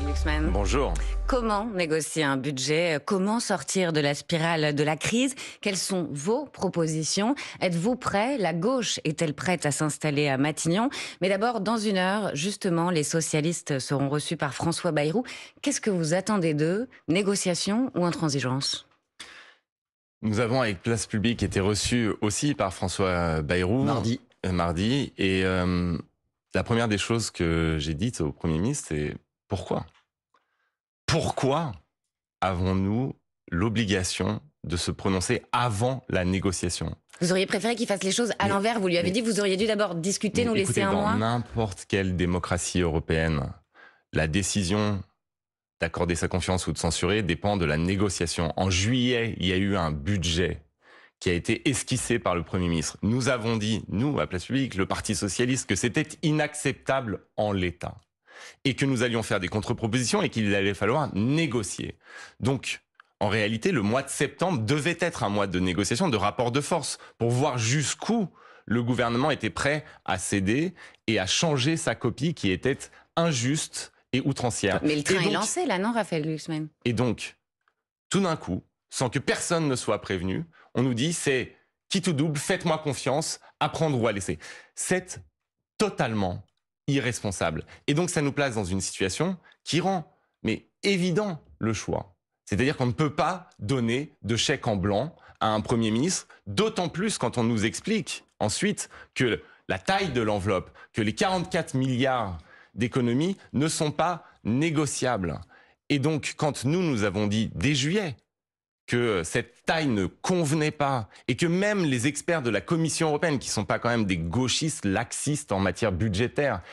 Glucksmann. Bonjour. Comment négocier un budget? Comment sortir de la spirale de la crise? Quelles sont vos propositions? Êtes-vous prêt? La gauche est-elle prête à s'installer à Matignon? Mais d'abord, dans une heure, justement, les socialistes seront reçus par François Bayrou. Qu'est-ce que vous attendez d'eux? Négociation ou intransigeance? Nous avons, avec Place Publique, été reçus aussi par François Bayrou. Mardi. Et la première des choses que j'ai dites au Premier ministre, c'est pourquoi? Pourquoi avons-nous l'obligation de se prononcer avant la négociation? Vous auriez préféré qu'il fasse les choses à l'envers? Vous lui avez dit que vous auriez dû d'abord discuter, nous laisser un mois? Dans n'importe quelle démocratie européenne, la décision d'accorder sa confiance ou de censurer dépend de la négociation. En juillet, il y a eu un budget qui a été esquissé par le Premier ministre. Nous avons dit, nous, à Place Publique, le Parti Socialiste, que c'était inacceptable en l'état. Et que nous allions faire des contre-propositions et qu'il allait falloir négocier. Donc, en réalité, le mois de septembre devait être un mois de négociation, de rapport de force, pour voir jusqu'où le gouvernement était prêt à céder et à changer sa copie qui était injuste et outrancière. Mais le train est lancé là, non, Raphaël Glucksmann? Et donc, tout d'un coup, sans que personne ne soit prévenu, on nous dit c'est quitte ou double, faites-moi confiance, à prendre ou à laisser. C'est totalement irresponsable. Et donc ça nous place dans une situation qui rend évident le choix. C'est-à-dire qu'on ne peut pas donner de chèque en blanc à un Premier ministre, d'autant plus quand on nous explique ensuite que la taille de l'enveloppe, que les 44 milliards d'économies ne sont pas négociables. Et donc quand nous avons dit dès juillet que cette taille ne convenait pas et que même les experts de la Commission européenne, qui ne sont pas quand même des gauchistes laxistes en matière budgétaire,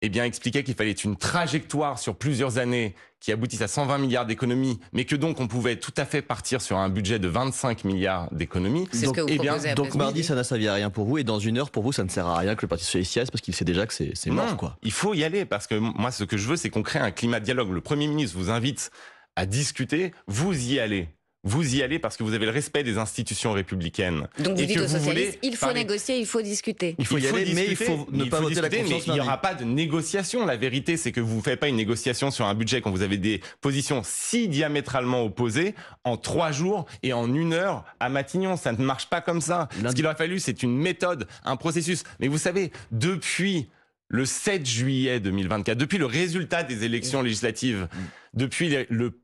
eh bien expliquaient qu'il fallait une trajectoire sur plusieurs années qui aboutisse à 120 milliards d'économies, mais que donc on pouvait tout à fait partir sur un budget de 25 milliards d'économies. C'est ce que vous proposez. Donc mardi, ça n'a servi à rien pour vous, et dans une heure, pour vous, ça ne sert à rien que le Parti Socialiste y aille, parce qu'il sait déjà que c'est mort, quoi. Il faut y aller, parce que moi, ce que je veux, c'est qu'on crée un climat de dialogue. Le Premier ministre vous invite à discuter, vous y allez. Vous y allez parce que vous avez le respect des institutions républicaines. Donc vous dites aux socialistes, il faut négocier, il faut discuter. Il faut y aller, mais il faut ne pas voter la confiance. Mais il n'y aura pas de négociation. La vérité, c'est que vous ne faites pas une négociation sur un budget quand vous avez des positions si diamétralement opposées en 3 jours et en 1 heure à Matignon. Ça ne marche pas comme ça. Ce qu'il aurait fallu, c'est une méthode, un processus. Mais vous savez, depuis le 7 juillet 2024, depuis le résultat des élections législatives, depuis le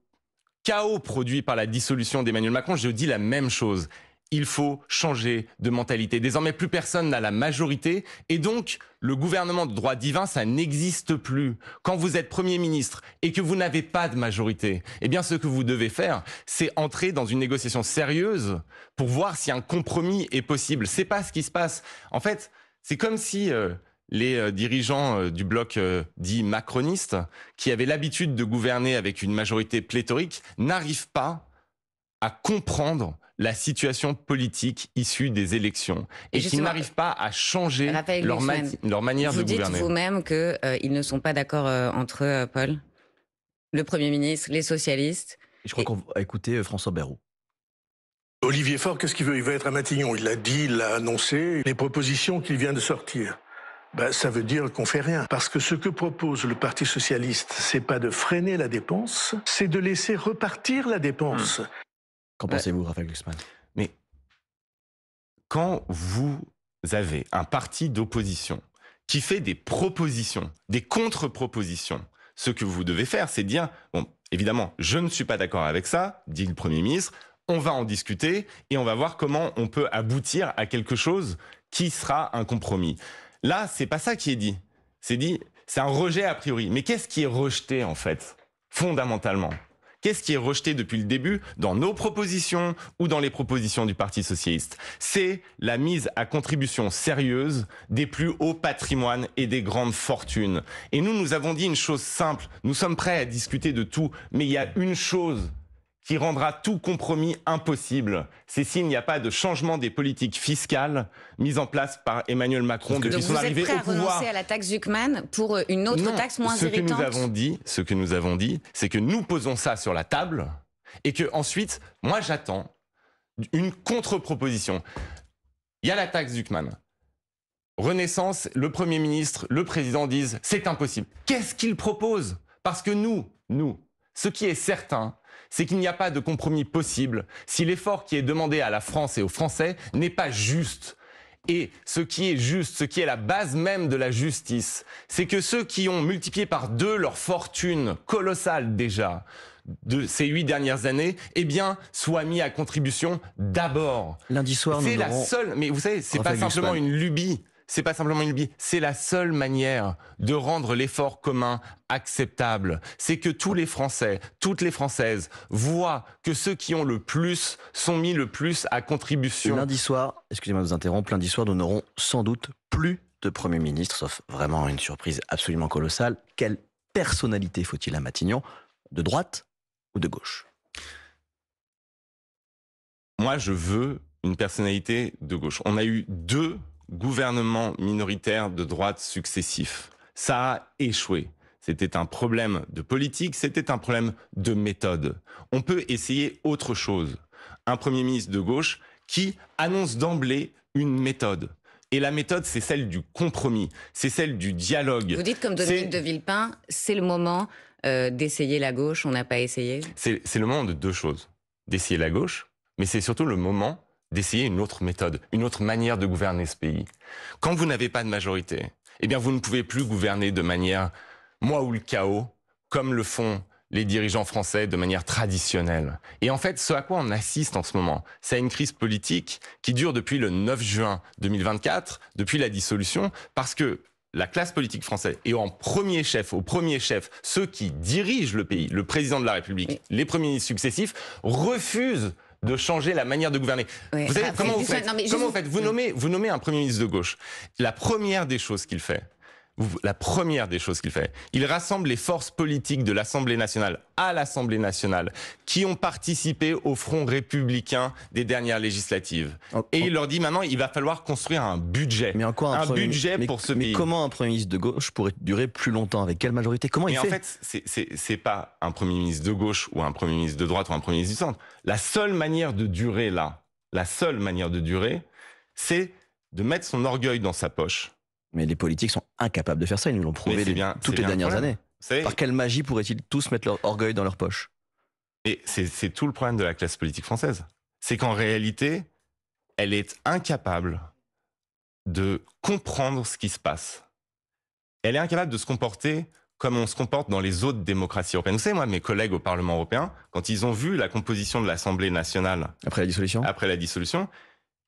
chaos produit par la dissolution d'Emmanuel Macron, je dis la même chose. Il faut changer de mentalité. Désormais, plus personne n'a la majorité et donc le gouvernement de droit divin, ça n'existe plus. Quand vous êtes Premier ministre et que vous n'avez pas de majorité, eh bien ce que vous devez faire, c'est entrer dans une négociation sérieuse pour voir si un compromis est possible. C'est pas ce qui se passe. En fait, c'est comme si les dirigeants du bloc dit macroniste, qui avaient l'habitude de gouverner avec une majorité pléthorique, n'arrivent pas à comprendre la situation politique issue des élections et qui n'arrivent pas à changer leur manière de gouverner. Vous dites vous-même qu'ils ne sont pas d'accord entre eux, Paul, le Premier ministre, les socialistes. Je crois qu'on va écouter François Bayrou. Olivier Faure, qu'est-ce qu'il veut? Il veut être à Matignon. Il l'a dit, il l'a annoncé. Les propositions qu'il vient de sortir, ça veut dire qu'on fait rien. Parce que ce que propose le Parti Socialiste, c'est pas de freiner la dépense, c'est de laisser repartir la dépense. Qu'en pensez-vous, Raphaël Glucksmann? Mais quand vous avez un parti d'opposition qui fait des propositions, des contre-propositions, ce que vous devez faire, c'est dire, bon, évidemment, je ne suis pas d'accord avec ça, dit le Premier ministre, on va en discuter et on va voir comment on peut aboutir à quelque chose qui sera un compromis. Là, c'est pas ça qui est dit. C'est un rejet a priori. Mais qu'est-ce qui est rejeté, en fait, fondamentalement? Qu'est-ce qui est rejeté depuis le début dans nos propositions ou dans les propositions du Parti Socialiste? C'est la mise à contribution sérieuse des plus hauts patrimoines et des grandes fortunes. Et nous avons dit une chose simple. Nous sommes prêts à discuter de tout, mais il y a une chose qui rendra tout compromis impossible, c'est s'il n'y a pas de changement des politiques fiscales mises en place par Emmanuel Macron depuis son arrivée au pouvoir. Vous êtes prêt à renoncer à la taxe Zuckman pour une autre taxe moins irritante? Ce que nous avons dit, c'est que nous posons ça sur la table et que ensuite, moi j'attends une contre-proposition. Il y a la taxe Zuckman. Renaissance, le Premier ministre, le Président disent c'est impossible. Qu'est-ce qu'ils proposent? Parce que nous, ce qui est certain, c'est qu'il n'y a pas de compromis possible si l'effort qui est demandé à la France et aux Français n'est pas juste. Et ce qui est juste, ce qui est la base même de la justice, c'est que ceux qui ont multiplié par 2 leur fortune colossale déjà de ces 8 dernières années, eh bien, soient mis à contribution d'abord. Lundi soir, c'est la seule, mais vous savez, c'est pas simplement une lubie. C'est pas simplement une lubie, c'est la seule manière de rendre l'effort commun acceptable. C'est que tous les Français, toutes les Françaises voient que ceux qui ont le plus sont mis le plus à contribution. Lundi soir, excusez-moi de vous interrompre, lundi soir, nous n'aurons sans doute plus de Premier ministre, sauf vraiment une surprise absolument colossale. Quelle personnalité faut-il à Matignon? De droite ou de gauche? Moi, je veux une personnalité de gauche. On a eu 2 gouvernements minoritaires de droite successifs. Ça a échoué. C'était un problème de politique, c'était un problème de méthode. On peut essayer autre chose. Un Premier ministre de gauche qui annonce d'emblée une méthode. Et la méthode, c'est celle du compromis, c'est celle du dialogue. Vous dites comme Dominique de Villepin, c'est le moment d'essayer la gauche, on n'a pas essayé? C'est le moment de 2 choses. D'essayer la gauche, mais c'est surtout le moment d'essayer une autre méthode, une autre manière de gouverner ce pays. Quand vous n'avez pas de majorité, eh bien vous ne pouvez plus gouverner de manière moi ou le chaos, comme le font les dirigeants français de manière traditionnelle. Et en fait, ce à quoi on assiste en ce moment, c'est à une crise politique qui dure depuis le 9 juin 2024, depuis la dissolution, parce que la classe politique française, et au premier chef, ceux qui dirigent le pays, le président de la République, les premiers ministres successifs, refusent de changer la manière de gouverner. Oui. Vous savez, comment vous faites? Vous nommez un Premier ministre de gauche. La première des choses qu'il fait, il rassemble les forces politiques de l'Assemblée nationale à l'Assemblée nationale qui ont participé au front républicain des dernières législatives. Et il leur dit maintenant, il va falloir construire un budget. Mais en quoi un budget pour ce pays. Mais comment un Premier ministre de gauche pourrait durer plus longtemps? Avec quelle majorité? Comment il fait? En fait, c'est pas un Premier ministre de gauche ou un Premier ministre de droite ou un Premier ministre du centre. La seule manière de durer c'est de mettre son orgueil dans sa poche. Mais les politiques sont incapables de faire ça, ils nous l'ont prouvé toutes les dernières années. Par quelle magie pourraient-ils tous mettre leur orgueil dans leur poche? Et c'est tout le problème de la classe politique française. C'est qu'en réalité, elle est incapable de comprendre ce qui se passe. Elle est incapable de se comporter comme on se comporte dans les autres démocraties européennes. Vous savez, moi, mes collègues au Parlement européen, quand ils ont vu la composition de l'Assemblée nationale après la dissolution,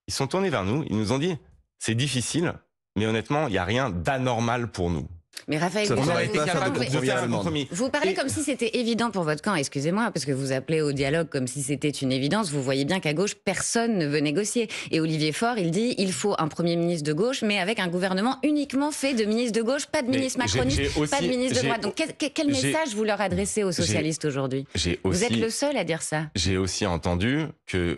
ils sont tournés vers nous, ils nous ont dit « c'est difficile ». Mais honnêtement, il n'y a rien d'anormal pour nous. Mais Raphaël, on aurait été capable de faire un compromis. Vous parlez comme si c'était évident pour votre camp, excusez-moi, parce que vous appelez au dialogue comme si c'était une évidence. Vous voyez bien qu'à gauche, personne ne veut négocier. Et Olivier Faure, il dit il faut un Premier ministre de gauche, mais avec un gouvernement uniquement fait de ministres de gauche, pas de ministres macronistes, pas de ministres de droite. Donc quel message vous leur adressez aux socialistes aujourd'hui? Vous êtes le seul à dire ça. J'ai aussi entendu que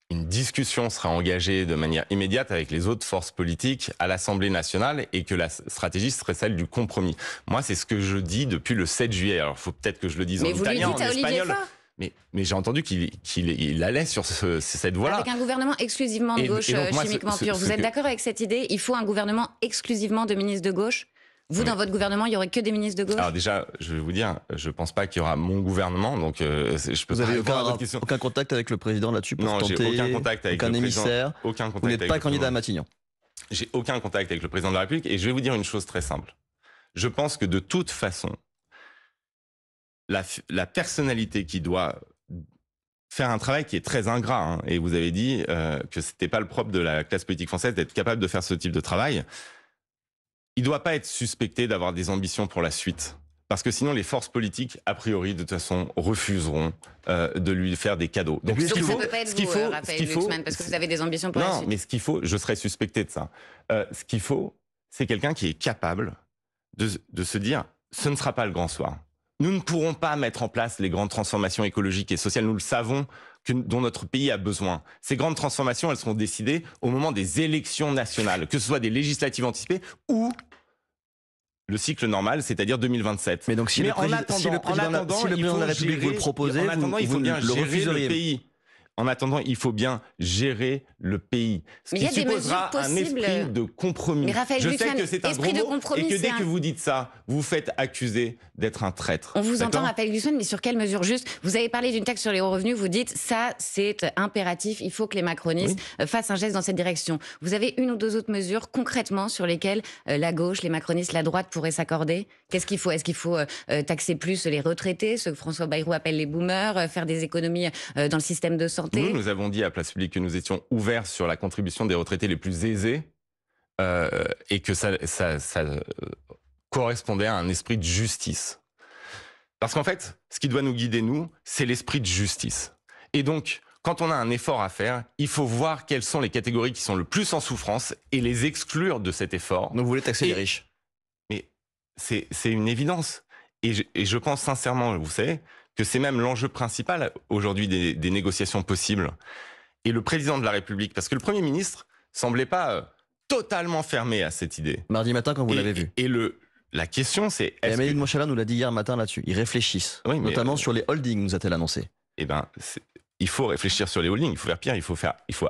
une discussion sera engagée de manière immédiate avec les autres forces politiques à l'Assemblée nationale et que la stratégie serait celle du compromis. Moi, c'est ce que je dis depuis le 7 juillet. Alors, il faut peut-être que je le dise en italien, en espagnol. Mais j'ai entendu qu'il allait sur cette voie-là. Avec un gouvernement exclusivement de gauche, chimiquement pur. Vous êtes d'accord avec cette idée? Il faut un gouvernement exclusivement de ministres de gauche? Vous, dans votre gouvernement, il n'y aurait que des ministres de gauche? Alors déjà, je vais vous dire, je ne pense pas qu'il y aura mon gouvernement, donc je peux pas répondre à votre question. Aucun contact avec le président là-dessus pour tenter? Non, j'ai aucun contact avec le président. Émissaire. Vous n'êtes pas candidat à Matignon? J'ai aucun contact avec le président de la République et je vais vous dire une chose très simple. Je pense que de toute façon, la personnalité qui doit faire un travail qui est très ingrat, et vous avez dit que ce n'était pas le propre de la classe politique française d'être capable de faire ce type de travail, il ne doit pas être suspecté d'avoir des ambitions pour la suite. Parce que sinon, les forces politiques, a priori, de toute façon, refuseront de lui faire des cadeaux. Donc ça ne peut pas être vous, Raphaël Glucksmann, parce que vous avez des ambitions pour la suite. Non, mais ce qu'il faut, je serais suspecté de ça. Ce qu'il faut, c'est quelqu'un qui est capable de se dire, ce ne sera pas le grand soir. Nous ne pourrons pas mettre en place les grandes transformations écologiques et sociales. Nous le savons, dont notre pays a besoin. Ces grandes transformations, elles seront décidées au moment des élections nationales, que ce soit des législatives anticipées ou le cycle normal, c'est-à-dire 2027. Mais donc si le président de la République vous le proposait, il faut bien gérer le pays. En attendant, il faut bien gérer le pays. Ce qui supposera un esprit de compromis. Mais Raphaël Je Glucksmann, sais que c'est un gros mot et que dès que vous dites ça, vous faites accuser d'être un traître. On vous entend, Raphaël Glucksmann, mais sur quelle mesure juste? Vous avez parlé d'une taxe sur les hauts revenus, vous dites ça, c'est impératif, il faut que les macronistes fassent un geste dans cette direction. Vous avez une ou deux autres mesures concrètement sur lesquelles la gauche, les macronistes, la droite pourraient s'accorder? Qu'est-ce qu'il faut? Est-ce qu'il faut taxer plus les retraités, ceux que François Bayrou appelle les boomers, faire des économies dans le système de santé? Nous avons dit à Place Publique que nous étions ouverts sur la contribution des retraités les plus aisés et que ça correspondait à un esprit de justice. Parce qu'en fait, ce qui doit nous guider, nous, c'est l'esprit de justice. Et donc, quand on a un effort à faire, il faut voir quelles sont les catégories qui sont le plus en souffrance et les exclure de cet effort. Donc vous voulez taxer les riches? Mais c'est une évidence. Et je pense sincèrement, vous savez, que c'est même l'enjeu principal aujourd'hui des négociations possibles. Et le président de la République, parce que le Premier ministre semblait pas totalement fermé à cette idée. Mardi matin, quand vous l'avez vu. Et la question, c'est... Amélie de Montchalin nous l'a dit hier matin là-dessus. Ils réfléchissent, notamment sur les holdings, nous a-t-elle annoncé. Eh ben, il faut réfléchir sur les holdings, il faut faire pire, il faut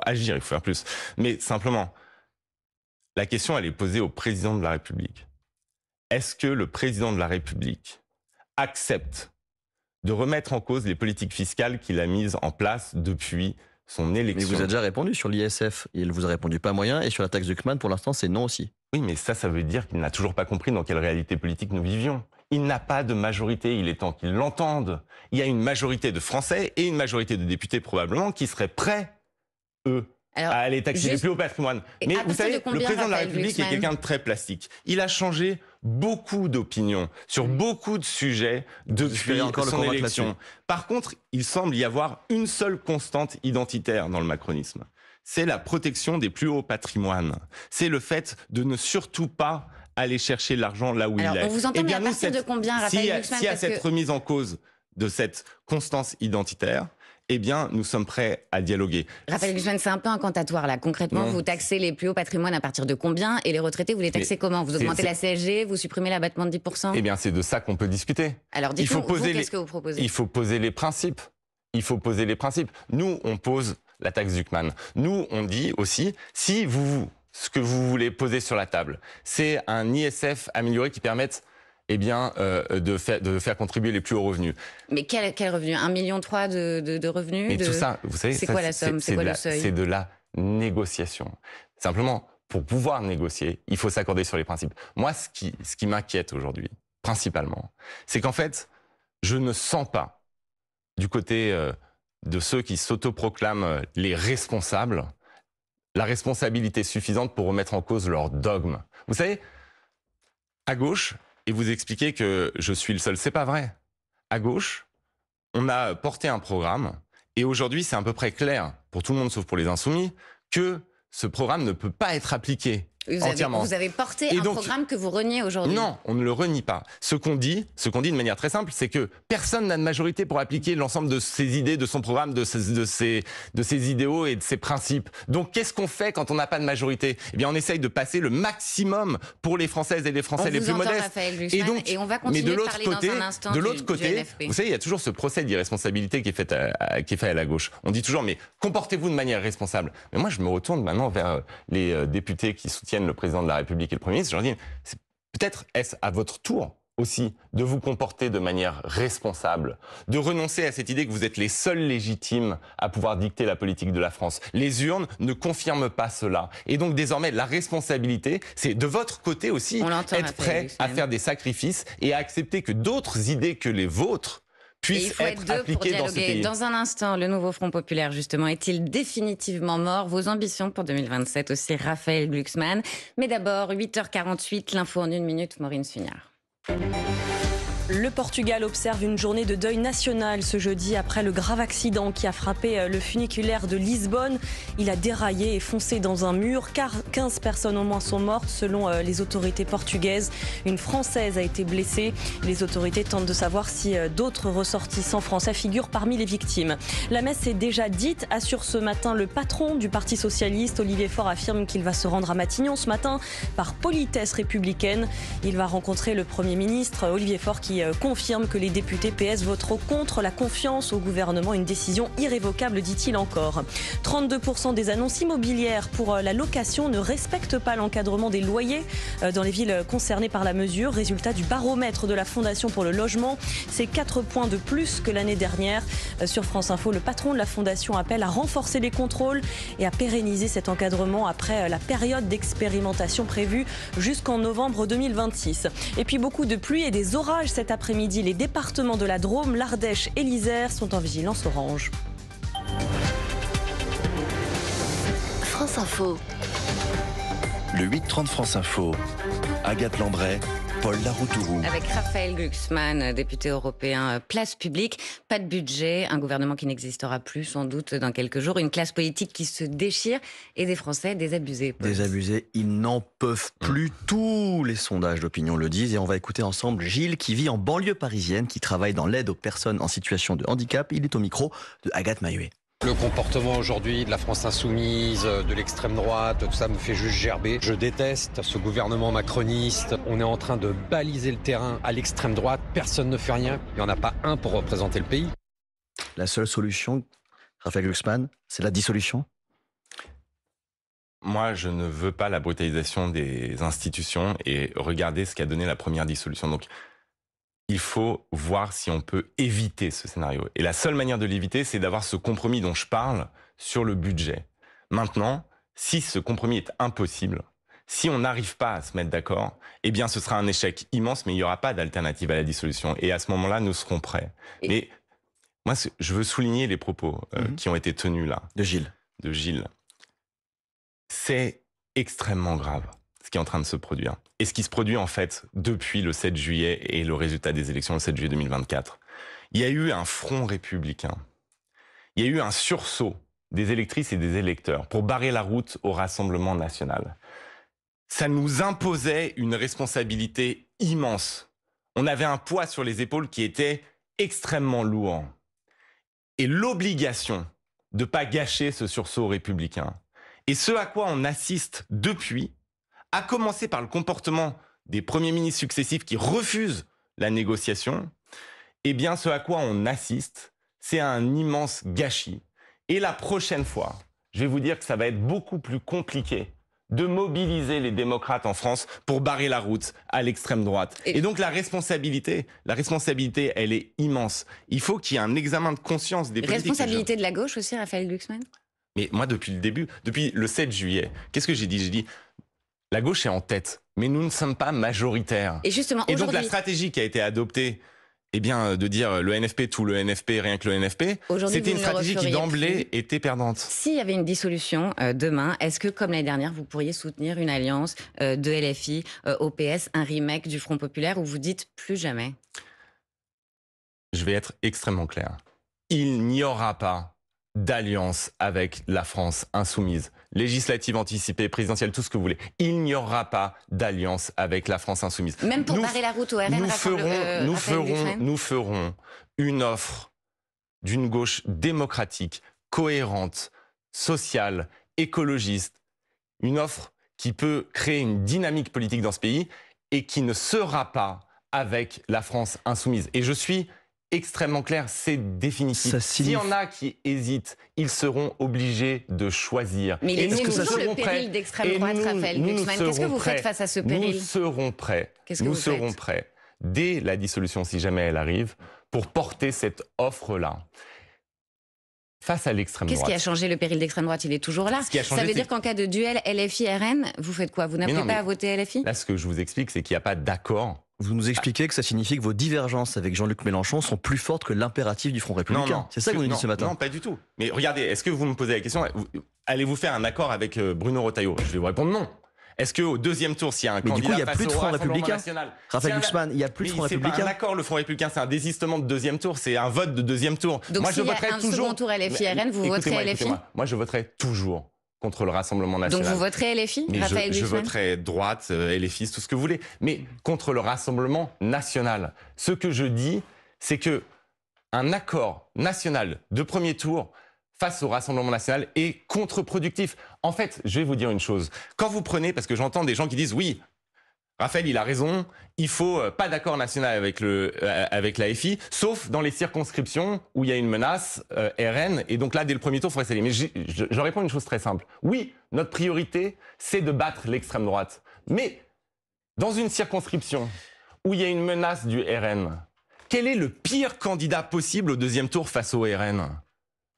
agir, il faut faire plus. Mais simplement, la question, elle est posée au président de la République. Est-ce que le président de la République accepte de remettre en cause les politiques fiscales qu'il a mises en place depuis son élection? Mais vous avez déjà répondu sur l'ISF, il vous a répondu pas moyen, et sur la taxe Glucksmann, pour l'instant, c'est non aussi. Oui, mais ça veut dire qu'il n'a toujours pas compris dans quelle réalité politique nous vivions. Il n'a pas de majorité, il est temps qu'il l'entende. Il y a une majorité de Français et une majorité de députés probablement qui seraient prêts, eux, à aller taxer les plus hauts patrimoines. Mais vous savez, le président de la République est quelqu'un de très plastique. Il a changé beaucoup d'opinions sur beaucoup de sujets depuis son élection. Par contre, il semble y avoir une seule constante identitaire dans le macronisme. C'est la protection des plus hauts patrimoines. C'est le fait de ne surtout pas aller chercher l'argent là où il est. On vous entend, mais à partir de combien, Raphaël Glucksmann? S'il y a cette remise en cause de cette constance identitaire, eh bien, nous sommes prêts à dialoguer. Raphaël Glucksmann, c'est un peu incantatoire, là. Concrètement, vous taxez les plus hauts patrimoines à partir de combien? Et les retraités, vous les taxez comment? Vous augmentez la CSG, vous supprimez l'abattement de 10%? Eh bien, c'est de ça qu'on peut discuter. Alors, dites-nous, qu'est-ce que vous proposez? Il faut poser les principes. Il faut poser les principes. Nous, on pose la taxe Glucksmann. Nous, on dit aussi, si ce que vous voulez poser sur la table, c'est un ISF amélioré qui permette de faire contribuer les plus hauts revenus. Mais quel revenu? 1,3 million de revenus? Mais tout ça, vous savez, c'est quoi la somme? C'est quoi le seuil? C'est de la négociation. Simplement, pour pouvoir négocier, il faut s'accorder sur les principes. Moi, ce qui m'inquiète aujourd'hui, principalement, c'est qu'en fait, je ne sens pas, du côté de ceux qui s'autoproclament les responsables, la responsabilité suffisante pour remettre en cause leur dogme. Vous savez, à gauche, et vous expliquez que je suis le seul, c'est pas vrai. À gauche, on a porté un programme, et aujourd'hui, c'est à peu près clair, pour tout le monde sauf pour les insoumis, que ce programme ne peut pas être appliqué entièrement. Vous avez porté un programme que vous reniez aujourd'hui? Non, on ne le renie pas. Ce qu'on dit de manière très simple, c'est que personne n'a de majorité pour appliquer l'ensemble de ses idées, de son programme, de ses idéaux et de ses principes. Donc, qu'est-ce qu'on fait quand on n'a pas de majorité? Eh bien, on essaye de passer le maximum pour les Françaises et les Français les plus modestes. Et on va continuer de parler dans un instant de l'autre côté, NFP. vous savez, il y a toujours ce procès d'irresponsabilité qui est fait à la gauche. On dit toujours, mais comportez-vous de manière responsable. Mais moi, je me retourne maintenant vers les députés qui soutiennent le président de la République et le Premier ministre, je leur dis, peut-être est-ce à votre tour aussi de vous comporter de manière responsable, de renoncer à cette idée que vous êtes les seuls légitimes à pouvoir dicter la politique de la France. Les urnes ne confirment pas cela. Et donc désormais, la responsabilité, c'est de votre côté aussi être prêt à faire des sacrifices et à accepter que d'autres idées que les vôtres puissent être appliquées dans ce pays. Dans un instant, le nouveau Front populaire, justement, est-il définitivement mort? Vos ambitions pour 2027 aussi, Raphaël Glucksmann. Mais d'abord, 8h48, l'info en 1 minute, Maureen Sugnard. Le Portugal observe une journée de deuil national ce jeudi après le grave accident qui a frappé le funiculaire de Lisbonne. Il a déraillé et foncé dans un mur, car 15 personnes au moins sont mortes selon les autorités portugaises. Une Française a été blessée. Les autorités tentent de savoir si d'autres ressortissants français figurent parmi les victimes. La messe est déjà dite, assure ce matin le patron du Parti socialiste. Olivier Faure affirme qu'il va se rendre à Matignon ce matin par politesse républicaine. Il va rencontrer le Premier ministre Olivier Faure qui qui confirme que les députés PS voteront contre la confiance au gouvernement. Une décision irrévocable, dit-il encore. 32% des annonces immobilières pour la location ne respectent pas l'encadrement des loyers dans les villes concernées par la mesure. Résultat du baromètre de la Fondation pour le logement, c'est 4 points de plus que l'année dernière. Sur France Info, le patron de la Fondation appelle à renforcer les contrôles et à pérenniser cet encadrement après la période d'expérimentation prévue jusqu'en novembre 2026. Et puis beaucoup de pluie et des orages cet après-midi. Les départements de la Drôme, l'Ardèche et l'Isère sont en vigilance orange. France Info. Le 8-30 France Info. Agathe Landray, Paul Laroutourou. Avec Raphaël Glucksmann, député européen Place Publique. Pas de budget, un gouvernement qui n'existera plus sans doute dans quelques jours, une classe politique qui se déchire et des Français désabusés. Paul. Désabusés, ils n'en peuvent plus. Tous les sondages d'opinion le disent. Et on va écouter ensemble Gilles qui vit en banlieue parisienne, qui travaille dans l'aide aux personnes en situation de handicap. Il est au micro de Agathe Mahué. Le comportement aujourd'hui de la France insoumise, de l'extrême droite, tout ça me fait juste gerber. Je déteste ce gouvernement macroniste. On est en train de baliser le terrain à l'extrême droite. Personne ne fait rien. Il n'y en a pas un pour représenter le pays. La seule solution, Raphaël Glucksmann, c'est la dissolution? Moi, je ne veux pas la brutalisation des institutions et regardez ce qu'a donné la première dissolution. Donc, il faut voir si on peut éviter ce scénario. Et la seule manière de l'éviter, c'est d'avoir ce compromis dont je parle sur le budget. Maintenant, si ce compromis est impossible, si on n'arrive pas à se mettre d'accord, eh bien ce sera un échec immense, mais il n'y aura pas d'alternative à la dissolution. Et à ce moment-là, nous serons prêts. Mais moi, je veux souligner les propos qui ont été tenus là. De Gilles. C'est extrêmement grave ce qui est en train de se produire. Et ce qui se produit en fait depuis le 7 juillet et le résultat des élections le 7 juillet 2024. Il y a eu un front républicain. Il y a eu un sursaut des électrices et des électeurs pour barrer la route au Rassemblement national. Ça nous imposait une responsabilité immense. On avait un poids sur les épaules qui était extrêmement lourd. Et l'obligation de ne pas gâcher ce sursaut républicain. Et ce à quoi on assiste depuis, à commencer par le comportement des premiers ministres successifs qui refusent la négociation, eh bien ce à quoi on assiste, c'est un immense gâchis. Et la prochaine fois, je vais vous dire que ça va être beaucoup plus compliqué de mobiliser les démocrates en France pour barrer la route à l'extrême droite. Et donc la responsabilité, elle est immense. Il faut qu'il y ait un examen de conscience des politiques. Responsabilité de la gauche aussi, Raphaël Glucksmann? Mais moi, depuis le début, depuis le 7 juillet, qu'est-ce que j'ai dit? J'ai dit, la gauche est en tête, mais nous ne sommes pas majoritaires. Et justement, donc la stratégie qui a été adoptée, eh bien, de dire le NFP, tout le NFP, rien que le NFP, c'était une stratégie qui d'emblée était perdante. S'il y avait une dissolution demain, est-ce que, comme l'année dernière, vous pourriez soutenir une alliance de LFI, OPS, un remake du Front Populaire, où vous dites plus jamais? Je vais être extrêmement clair. Il n'y aura pas d'alliance avec la France insoumise, législative anticipée, présidentielle, tout ce que vous voulez. Il n'y aura pas d'alliance avec la France insoumise. Même pour barrer la route au RN, nous ferons une offre d'une gauche démocratique, cohérente, sociale, écologiste, une offre qui peut créer une dynamique politique dans ce pays et qui ne sera pas avec la France insoumise. Et je suis extrêmement clair, c'est définitif. S'il y en a qui hésitent, ils seront obligés de choisir. Mais il est toujours le péril d'extrême droite, Raphaël Glucksmann. Qu'est-ce que vous faites face à ce péril? Nous serons prêts. Nous serons prêts, dès la dissolution, si jamais elle arrive, pour porter cette offre-là. Face à l'extrême droite. Qu'est-ce qui a changé? Le péril d'extrême droite, il est toujours là. Ça veut dire qu'en cas de duel LFI-RN, vous faites quoi? Vous n'appelez pas à voter LFI? Là, ce que je vous explique, c'est qu'il n'y a pas d'accord. Vous nous expliquez que ça signifie que vos divergences avec Jean-Luc Mélenchon sont plus fortes que l'impératif du Front républicain. C'est ça que vous nous dites ce matin? Non, pas du tout. Mais regardez, est-ce que vous me posez la question, allez-vous faire un accord avec Bruno Retailleau? Je vais vous répondre non. Est-ce qu'au deuxième tour, s'il y a un candidat... Mais du coup, il n'y a plus de Front républicain. Raphaël Glucksmann, il n'y a plus de Front républicain. C'est pas un accord, le Front républicain, c'est un désistement de deuxième tour, c'est un vote de deuxième tour. Donc moi, s'il y a un second tour LFI-RN, vous voterez LFI? Moi, je voterai toujours contre le Rassemblement national. Donc vous voterez LFI, Raphaël Glucksmann? Je voterai droite, LFI, tout ce que vous voulez. Mais contre le Rassemblement national. Ce que je dis, c'est que un accord national de premier tour face au Rassemblement national est contre-productif. En fait, je vais vous dire une chose. Quand vous prenez, parce que j'entends des gens qui disent oui, Raphaël, il a raison. Il faut pas d'accord national avec la FI, sauf dans les circonscriptions où il y a une menace RN. Et donc là, dès le premier tour, il faudrait s'aller. Mais je réponds une chose très simple. Oui, notre priorité, c'est de battre l'extrême droite. Mais dans une circonscription où il y a une menace du RN, quel est le pire candidat possible au deuxième tour face au RN?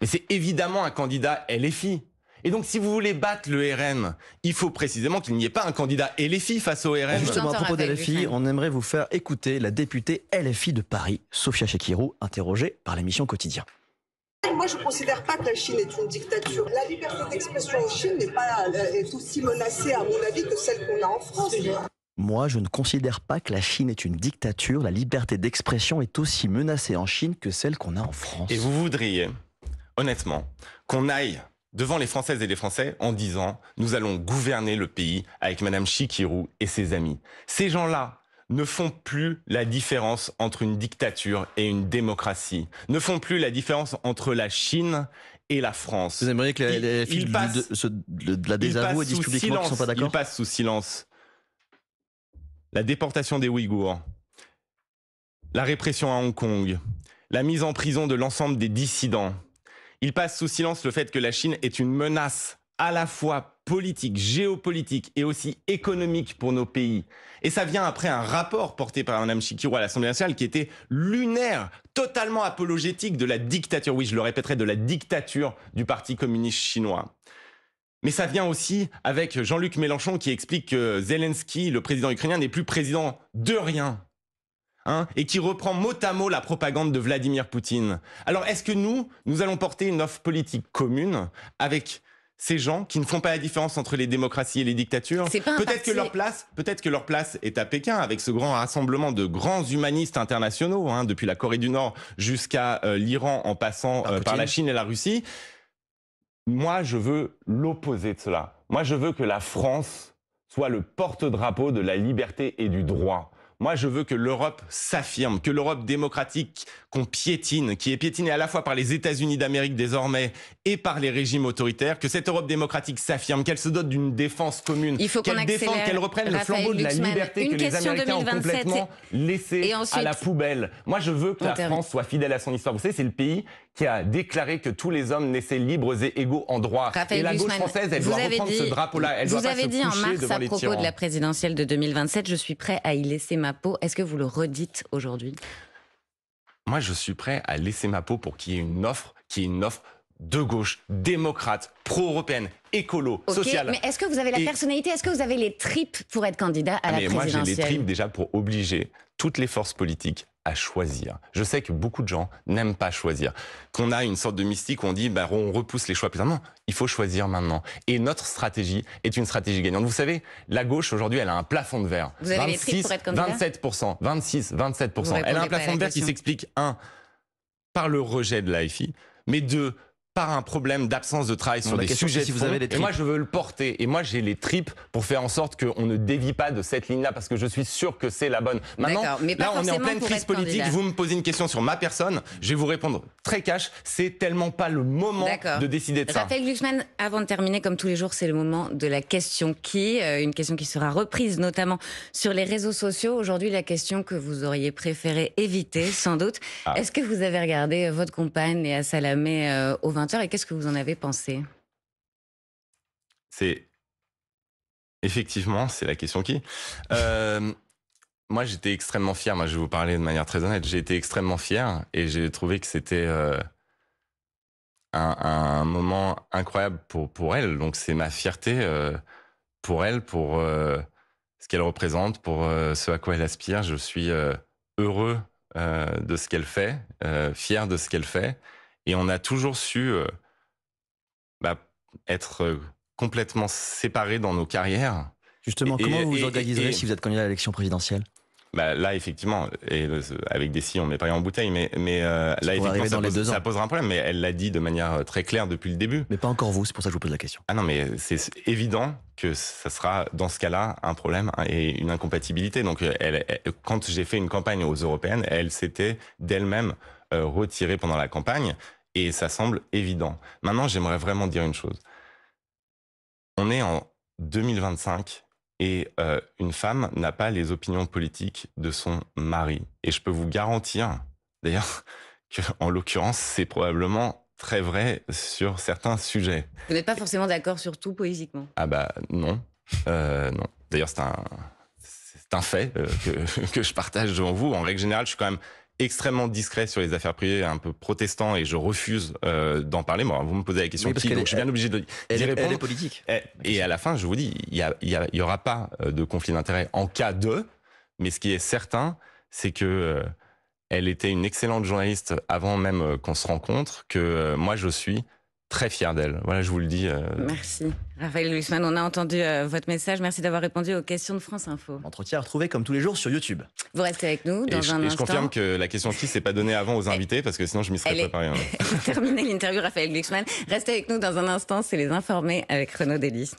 Mais c'est évidemment un candidat LFI. Et donc, si vous voulez battre le RN, il faut précisément qu'il n'y ait pas un candidat LFI face au RN. Justement, à propos de LFI, on aimerait vous faire écouter la députée LFI de Paris, Sophia Chekirou, interrogée par l'émission Quotidien. Moi, je ne considère pas que la Chine est une dictature. La liberté d'expression en Chine est aussi menacée, à mon avis, que celle qu'on a en France. Moi, je ne considère pas que la Chine est une dictature. La liberté d'expression est aussi menacée en Chine que celle qu'on a en France. Et vous voudriez, honnêtement, qu'on aille devant les Françaises et les Français en disant « Nous allons gouverner le pays avec Madame Chekirou et ses amis ». Ces gens-là ne font plus la différence entre une dictature et une démocratie, ne font plus la différence entre la Chine et la France. Vous aimeriez que les filles de la désavouent et disent publiquement qu'ils ne sont pas d'accord? Ils passent sous silence la déportation des Ouïghours, la répression à Hong Kong, la mise en prison de l'ensemble des dissidents. Il passe sous silence le fait que la Chine est une menace à la fois politique, géopolitique et aussi économique pour nos pays. Et ça vient après un rapport porté par Mme Chekirou à l'Assemblée nationale qui était lunaire, totalement apologétique de la dictature, oui je le répéterai, de la dictature du Parti communiste chinois. Mais ça vient aussi avec Jean-Luc Mélenchon qui explique que Zelensky, le président ukrainien, n'est plus président de rien. Et qui reprend mot à mot la propagande de Vladimir Poutine. Alors, est-ce que nous allons porter une offre politique commune avec ces gens qui ne font pas la différence entre les démocraties et les dictatures? Peut-être que leur place est à Pékin, avec ce grand rassemblement de grands humanistes internationaux, depuis la Corée du Nord jusqu'à l'Iran, en passant par la Chine et la Russie. Moi, je veux l'opposé de cela. Moi, je veux que la France soit le porte-drapeau de la liberté et du droit. Moi, je veux que l'Europe s'affirme, que l'Europe démocratique qu'on piétine, qui est piétinée à la fois par les États-Unis d'Amérique désormais et par les régimes autoritaires, que cette Europe démocratique s'affirme, qu'elle se dote d'une défense commune, qu'elle reprenne le flambeau de la liberté que les Américains ont complètement laissé à la poubelle. Moi, je veux que la France soit fidèle à son histoire. Vous savez, c'est le pays qui a déclaré que tous les hommes naissaient libres et égaux en droit. Et la gauche française, elle doit reprendre ce drapeau-là. Elle doit pas se coucher devant les tyrans. Vous avez dit en mars à propos de la présidentielle de 2027, je suis prêt à y laisser ma peau. Est-ce que vous le redites aujourd'hui? Moi, je suis prêt à laisser ma peau pour qu'il y ait une offre de gauche, démocrate, pro-européenne, écolo, sociale. Mais est-ce que vous avez la personnalité, est-ce que vous avez les tripes pour être candidat à la présidentielle? Moi, j'ai les tripes déjà pour obliger toutes les forces politiques à choisir. Je sais que beaucoup de gens n'aiment pas choisir. Qu'on a une sorte de mystique où on dit on repousse les choix plus tard. Non, il faut choisir maintenant. Et notre stratégie est une stratégie gagnante. Vous savez, la gauche aujourd'hui, elle a un plafond de verre. Vous avez les tripes pour être candidat? 27%, 26, 27%. Elle a un plafond de verre qui s'explique, 1, par le rejet de l'AFI, mais 2, par un problème d'absence de travail sur des sujets de fond. Et moi, je veux le porter. Et moi, j'ai les tripes pour faire en sorte qu'on ne dévie pas de cette ligne-là, parce que je suis sûr que c'est la bonne. Maintenant, là, on est en pleine crise politique. Vous me posez une question sur ma personne, je vais vous répondre très cash. C'est tellement pas le moment de décider de ça. Raphaël Glucksmann, avant de terminer, comme tous les jours, c'est le moment de la question qui, une question qui sera reprise notamment sur les réseaux sociaux. Aujourd'hui, la question que vous auriez préféré éviter, sans doute. Est-ce que vous avez regardé Votre compagne Léa Salamé au 20h et qu'est-ce que vous en avez pensé? Effectivement, c'est la question qui. Moi, j'étais extrêmement fier. Moi, je vais vous parler de manière très honnête. J'ai été extrêmement fier et j'ai trouvé que c'était un moment incroyable pour elle. Donc, c'est ma fierté pour elle, pour ce qu'elle représente, pour ce à quoi elle aspire. Je suis heureux de ce qu'elle fait, fier de ce qu'elle fait. Et on a toujours su être complètement séparés dans nos carrières. Justement, comment vous vous organiserez si vous êtes candidat à l'élection présidentielle? Là, effectivement, et avec des si, on met pas rien en bouteille, mais là, effectivement, ça posera un problème. Mais elle l'a dit de manière très claire depuis le début. Mais pas encore vous, c'est pour ça que je vous pose la question. Ah non, mais c'est évident que ça sera, dans ce cas-là, un problème et une incompatibilité. Donc, quand j'ai fait une campagne aux européennes, elle s'était d'elle-même retirée pendant la campagne. Et ça semble évident. Maintenant, j'aimerais vraiment dire une chose. On est en 2025 Et une femme n'a pas les opinions politiques de son mari. Et je peux vous garantir, d'ailleurs, qu'en l'occurrence, c'est probablement très vrai sur certains sujets. Vous n'êtes pas forcément d'accord sur tout politiquement? Ah bah non. Non. D'ailleurs, c'est un fait que je partage devant vous. En règle générale, je suis quand même extrêmement discret sur les affaires privées, un peu protestant, et je refuse d'en parler. Bon, vous me posez la question, donc je suis bien obligé d'y répondre. Elle est politique. Et à la fin, je vous dis, il y aura pas de conflit d'intérêts en cas de, mais ce qui est certain, c'est que elle était une excellente journaliste avant même qu'on se rencontre, que moi je suis très fier d'elle. Voilà, je vous le dis. Merci. Raphaël Glucksmann, on a entendu votre message. Merci d'avoir répondu aux questions de France Info. Entretien retrouvé comme tous les jours sur YouTube. Vous restez avec nous dans un Et instant. je confirme que la question qui s'est pas donnée avant aux invités, parce que sinon je m'y serais préparé. Terminé l'interview, Raphaël Glucksmann. Restez avec nous dans un instant, c'est les informés avec Renaud Delis.